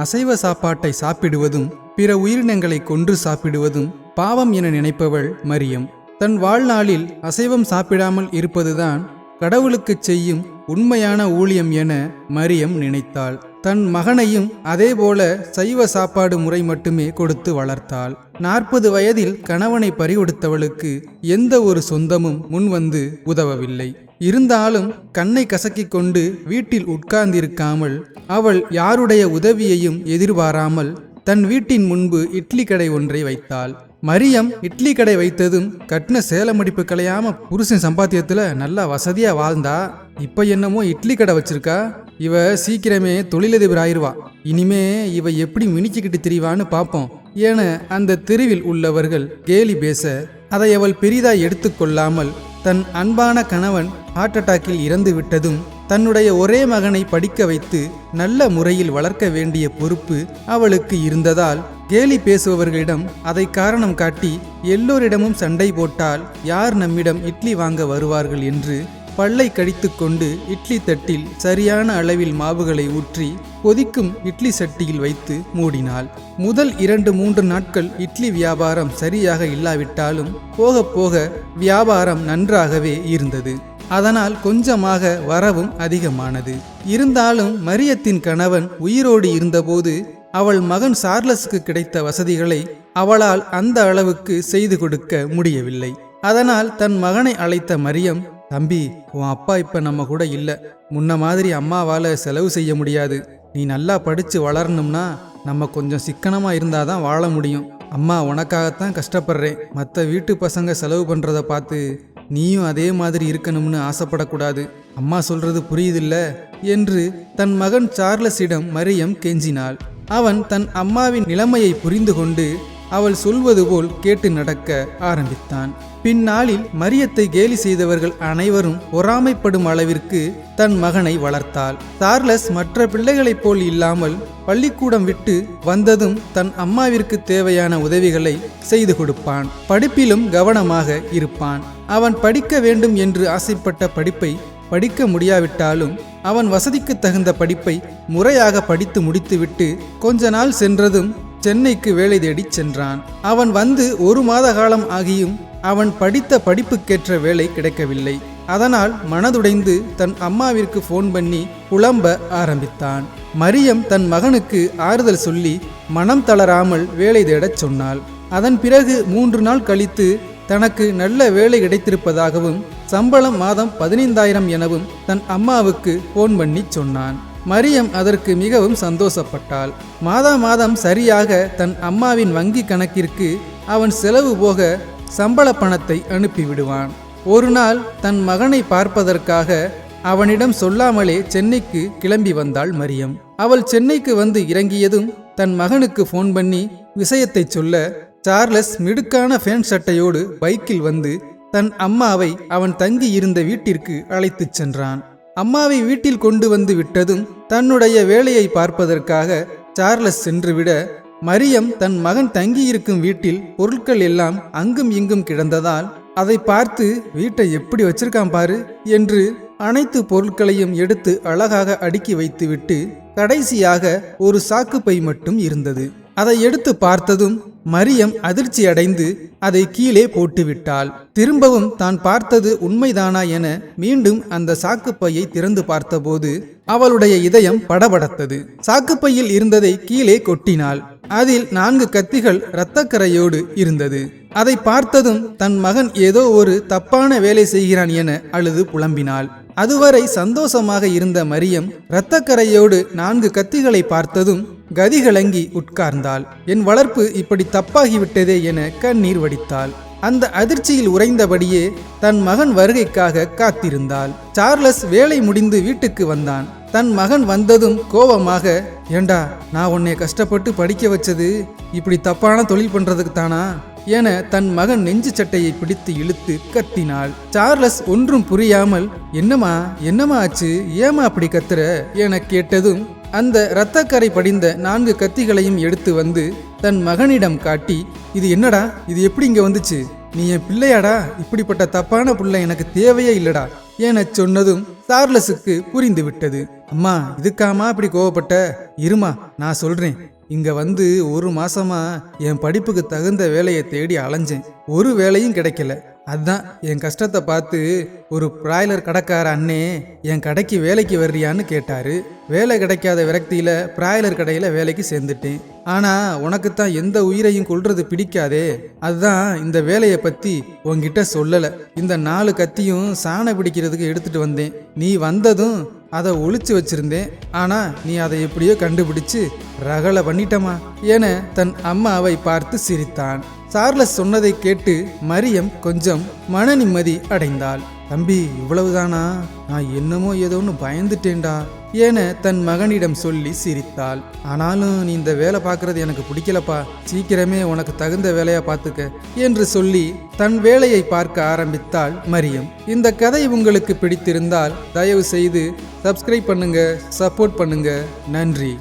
அசைவ சாப்பாட்டை சாப்பிடுவதும் பிற உயிரினங்களை கொன்று சாப்பிடுவதும் பாவம் என நினைப்பவள் மரியம். தன் வாழ்நாளில் அசைவம் சாப்பிடாமல் இருப்பதுதான் கடவுளுக்கு செய்யும் உண்மையான ஊழியம் என மரியம் நினைத்தாள். தன் மகனையும் அதேபோல சைவ சாப்பாடு முறை மட்டுமே கொடுத்து வளர்த்தாள். 40 வயதில் கணவனை பறிகொடுத்தவளுக்கு எந்த ஒரு சொந்தமும் முன்வந்து உதவவில்லை. இருந்தாலும் கண்ணை கசக்கிக் கொண்டு வீட்டில் உட்கார்ந்திருக்காமல் அவள் யாருடைய உதவியையும் எதிர்பாராமல் தன் வீட்டின் முன்பு இட்லி கடை ஒன்றை வைத்தாள். மரியம் இட்லி கடை வைத்ததும் கட்டின சேலமடிப்பு கலையாம புருஷன் சம்பாத்தியத்துல நல்லா வசதியா வாழ்ந்தா. இப்ப என்னமோ இட்லி கடை வச்சிருக்கா. இவ சீக்கிரமே தொழிலதிபர் ஆயிருவா. இனிமே இவ எப்படி மினிச்சுக்கிட்டு திரிவான்னு பாப்போம் என அந்த தெருவில் உள்ளவர்கள் கேலி பேச அதை அவள் பெரிதாய் எடுத்துக்கொள்ளாமல் தன் அன்பான கணவன் ஹார்ட் அட்டாக்கில் இறந்து விட்டதும் தன்னுடைய ஒரே மகனை படிக்க வைத்து நல்ல முறையில் வளர்க்க வேண்டிய பொறுப்பு அவளுக்கு இருந்ததால் கேலி பேசுபவர்களிடம் அதை காரணம் காட்டி எல்லோரிடமும் சண்டை போட்டால் யார் நம்மிடம் இட்லி வாங்க வருவார்கள் என்று பல்லை கடித்து கொண்டு இட்லி தட்டில் சரியான அளவில் மாவுகளை ஊற்றி கொதிக்கும் இட்லி சட்டியில் வைத்து மூடினாள். முதல் 2-3 நாட்கள் இட்லி வியாபாரம் சரியாக இல்லாவிட்டாலும் போக போக வியாபாரம் நன்றாகவே இருந்தது. அதனால் கொஞ்சமாக வரவும் அதிகமானது. இருந்தாலும் மரியத்தின் கணவன் உயிரோடு இருந்தபோது அவள் மகன் சார்லஸுக்கு கிடைத்த வசதிகளை அவளால் அந்த அளவுக்கு செய்து கொடுக்க முடியவில்லை. அதனால் தன் மகனை அழைத்த மரியம், தம்பி, உன் அப்பா இப்ப நம்ம கூட இல்ல. முன்ன மாதிரி அம்மாவால செலவு செய்ய முடியாது. நீ நல்லா படிச்சு வளரணும்னா நம்ம கொஞ்சம் சிக்கனமா இருந்தாதான் வாழ முடியும். அம்மா உனக்காகத்தான் கஷ்டப்படுறேன். மற்ற வீட்டு பசங்க செலவு பண்றத பார்த்து நீயும் அதே மாதிரி இருக்கணும்னு ஆசைப்படக்கூடாது. அம்மா சொல்றது புரியுதில்ல என்று தன் மகன் சார்லஸிடம் மரியம் கெஞ்சினாள். அவன் தன் அம்மாவின் நிலைமையை புரிந்து கொண்டு அவள் சொல்வது போல் கேட்டு நடக்க ஆரம்பித்தான். பின்னாளில் மரியத்தை கேலி செய்தவர்கள் அனைவரும் பொறாமைப்படும் அளவிற்கு தன் மகனை வளர்த்தாள். சார்லஸ் மற்ற பிள்ளைகளைப் போல் இல்லாமல் பள்ளிக்கூடம் விட்டு வந்ததும் தன் அம்மாவிற்கு தேவையான உதவிகளை செய்து கொடுப்பான். படிப்பிலும் கவனமாக இருப்பான். அவன் படிக்க வேண்டும் என்று ஆசைப்பட்ட படிப்பை படிக்க முடியாவிட்டாலும் அவன் வசதிக்கு தகுந்த படிப்பை முறையாக படித்து முடித்துவிட்டு கொஞ்ச நாள் சென்றதும் சென்னைக்கு வேலை தேடி சென்றான். அவன் வந்து 1 மாத காலம் ஆகியும் அவன் படித்த படிப்புக்கேற்ற வேலை கிடைக்கவில்லை. அதனால் மனதுடைந்து தன் அம்மாவிற்கு போன் பண்ணி புலம்ப ஆரம்பித்தான். மரியம் தன் மகனுக்கு ஆறுதல் சொல்லி மனம் தளராமல் வேலை தேடச் சொன்னாள். அதன் பிறகு 3 நாள் கழித்து தனக்கு நல்ல வேலை கிடைத்திருப்பதாகவும் சம்பளம் மாதம் 15,000 எனவும் தன் அம்மாவுக்கு போன் பண்ணி சொன்னான். மரியம் அதற்கு மிகவும் சந்தோஷப்பட்டாள். மாதம் சரியாக தன் அம்மாவின் வங்கி கணக்கிற்கு அவன் செலவு போக சம்பள பணத்தை அனுப்பிவிடுவான். ஒரு நாள் தன் மகனை பார்ப்பதற்காக அவனிடம் சொல்லாமலே சென்னைக்கு கிளம்பி வந்தாள் மரியம். அவள் சென்னைக்கு வந்து இறங்கியதும் தன் மகனுக்கு போன் பண்ணி விஷயத்தை சொல்ல சார்லஸ் மிடுக்கான பேண்ட் சட்டையோடு பைக்கில் வந்து தன் அம்மாவை அவன் தங்கி இருந்த வீட்டிற்கு அழைத்துச் சென்றான். அம்மாவை வீட்டில் கொண்டு வந்து விட்டதும் தன்னுடைய வேலையை பார்ப்பதற்காக சார்லஸ் சென்றுவிட மரியம் தன் மகன் தங்கியிருக்கும் வீட்டில் பொருட்கள் எல்லாம் அங்கும் இங்கும் கிடந்ததால் அதை பார்த்து வீட்டை எப்படி வச்சிருக்கான் பாரு என்று அனைத்து பொருட்களையும் எடுத்து அழகாக அடுக்கி வைத்துவிட்டு கடைசியாக ஒரு சாக்குப்பை மட்டும் இருந்தது. அதை எடுத்து பார்த்ததும் மரியம் அதிர்ச்சி அடைந்து அதை கீழே போட்டுவிட்டாள். திரும்பவும் தான் பார்த்தது உண்மைதானா என மீண்டும் அந்த சாக்குப்பையை திறந்து பார்த்தபோது அவளுடைய இதயம் படபடத்தது. சாக்குப்பையில் இருந்ததை கீழே கொட்டினாள். அதில் 4 கத்திகள் இரத்தக்கரையோடு இருந்தது. அதை பார்த்ததும் தன் மகன் ஏதோ ஒரு தப்பான வேலை செய்கிறான் என அழுது புலம்பினாள். அதுவரை சந்தோஷமாக இருந்த மரியம் இரத்தக்கரையோடு 4 கத்திகளை பார்த்ததும் கதிகலங்கி உட்கார்ந்தாள். என் வளர்ப்பு இப்படி தப்பாகிவிட்டதே என கண்ணீர் வடித்தாள். அந்த அதிர்ச்சியில் உறைந்தபடியே தன் மகன் வருகைக்காக காத்திருந்தாள். சார்லஸ் வேலை முடிந்து வீட்டுக்கு வந்தான். தன் மகன் வந்ததும் கோபமாக, ஏண்டா, நான் உன்னை கஷ்டப்பட்டு படிக்க வச்சது இப்படி தப்பான தொழில் பண்றதுக்கு தானா என தன் மகன் நெஞ்சு சட்டையை பிடித்து இழுத்து கத்தினாள். சார்லஸ் ஒன்றும் புரியாமல், என்னம்மா ஆச்சு, ஏமா அப்படி கத்துற என கேட்டதும் அந்த இரத்தக்கரை படிந்த 4 கத்திகளையும் எடுத்து வந்து தன் மகனிடம் காட்டி, இது என்னடா, இது எப்படி இங்க வந்துச்சு, நீ என் பிள்ளையாடா, இப்படிப்பட்ட தப்பான புள்ள எனக்கு தேவையே இல்லடா எனச் சொன்னதும் சார்லஸுக்கு புரிந்துவிட்டது. அம்மா, இதுக்காமா அப்படி கோவப்பட்ட? இருமா, நான் சொல்றேன். இங்க வந்து 1 மாசமா என் படிப்புக்கு தகுந்த வேலையை தேடி அலைஞ்சேன். ஒரு வேலையும் கிடைக்கல. அதான் என் கஷ்டத்தை பார்த்து ஒரு பிராய்லர் கடைக்கார அண்ணே என் கடைக்கு வேலைக்கு வர்றியான்னு கேட்டாரு. வேலை கிடைக்காத விரக்தியில பிராய்லர் கடையில வேலைக்கு சேர்ந்துட்டேன். ஆனா உனக்குத்தான் எந்த உயிரையும் கொல்றது பிடிக்காதே, அதுதான் இந்த வேலையை பத்தி உன்கிட்ட சொல்லல. இந்த 4 கத்தியும் சாணை பிடிக்கிறதுக்கு எடுத்துட்டு வந்தேன். நீ வந்ததும் அதை ஒளிச்சு வச்சிருந்தேன். ஆனா நீ அதை எப்படியோ கண்டுபிடிச்சு ரகளை பண்ணிட்டமா என தன் அம்மாவை பார்த்து சிரித்தான். சார்லஸ் சொன்னதை கேட்டு மரியம் கொஞ்சம் மன நிம்மதி அடைந்தாள். தம்பி, இவ்வளவுதானா? நான் என்னமோ ஏதோன்னு பயந்துட்டேன்டா என தன் மகனிடம் சொல்லி சிரித்தாள். ஆனாலும் நீ இந்த வேலை பார்க்கறது எனக்கு பிடிக்கலப்பா, சீக்கிரமே உனக்கு தகுந்த வேலையா பார்த்துக்க என்று சொல்லி தன் வேலையை பார்க்க ஆரம்பித்தாள் மரியம். இந்த கதை உங்களுக்கு பிடித்திருந்தால் தயவு செய்து சப்ஸ்கிரைப் பண்ணுங்க, சப்போர்ட் பண்ணுங்க. நன்றி.